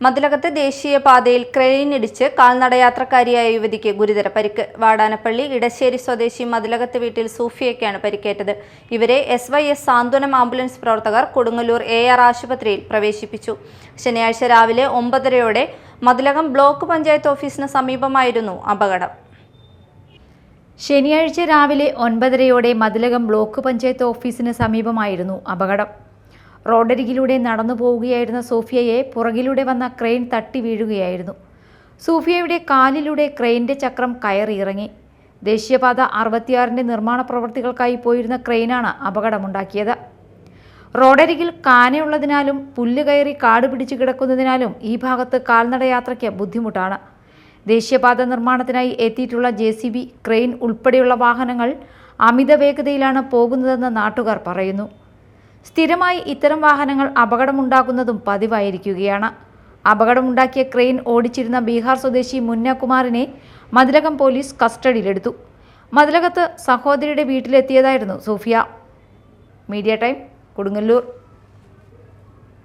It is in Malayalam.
മതിലകത്ത് ദേശീയപാതയിൽ ക്രെയിനിടിച്ച് കാൽനടയാത്രക്കാരിയായ യുവതിക്ക് ഗുരുതര പരിക്ക്. വാടാനപ്പള്ളി ഇടശ്ശേരി സ്വദേശി മതിലകത്ത് വീട്ടിൽ സൂഫിയയ്ക്കാണ് പരിക്കേറ്റത്. ഇവരെ SYS സാന്ത്വനം ആംബുലൻസ് പ്രവർത്തകർ കൊടുങ്ങല്ലൂർ AR ആശുപത്രിയിൽ പ്രവേശിപ്പിച്ചു. ശനിയാഴ്ച രാവിലെ 9:30 മതിലകം ബ്ലോക്ക് പഞ്ചായത്ത് ഓഫീസിന് സമീപമായിരുന്നു അപകടം. ശനിയാഴ്ച രാവിലെ 9:30 മതിലകം ബ്ലോക്ക് പഞ്ചായത്ത് ഓഫീസിന് സമീപമായിരുന്നു അപകടം. റോഡരികിലൂടെ നടന്നു പോവുകയായിരുന്ന സോഫിയയെ പുറകിലൂടെ വന്ന ക്രെയിൻ തട്ടി വീഴുകയായിരുന്നു. സോഫിയയുടെ കാലിലൂടെ ക്രെയിനിന്റെ ചക്രം കയറിയിറങ്ങി. ദേശീയപാത 66ന്റെ നിർമ്മാണ പ്രവൃത്തികൾക്കായി പോയിരുന്ന ക്രെയിനാണ് അപകടമുണ്ടാക്കിയത്. റോഡരികിൽ കാനയുള്ളതിനാലും പുല്ല് കയറി കാട് പിടിച്ചു കിടക്കുന്നതിനാലും ഈ ഭാഗത്ത് കാൽനടയാത്രയ്ക്ക് ബുദ്ധിമുട്ടാണ്. ദേശീയപാത നിർമ്മാണത്തിനായി എത്തിയിട്ടുള്ള JCB, ക്രെയിൻ ഉൾപ്പെടെയുള്ള വാഹനങ്ങൾ അമിത വേഗതയിലാണ് പോകുന്നതെന്ന് നാട്ടുകാർ പറയുന്നു. സ്ഥിരമായി ഇത്തരം വാഹനങ്ങൾ അപകടമുണ്ടാക്കുന്നതും പതിവായിരിക്കുകയാണ്. അപകടമുണ്ടാക്കിയ ക്രെയിൻ ഓടിച്ചിരുന്ന ബീഹാർ സ്വദേശി മുന്ന കുമാറിനെ മതിലകം പോലീസ് കസ്റ്റഡിയിലെടുത്തു. മതിലകത്ത് സഹോദരിയുടെ വീട്ടിലെത്തിയതായിരുന്നു സോഫിയ. Media time, Kodungallur.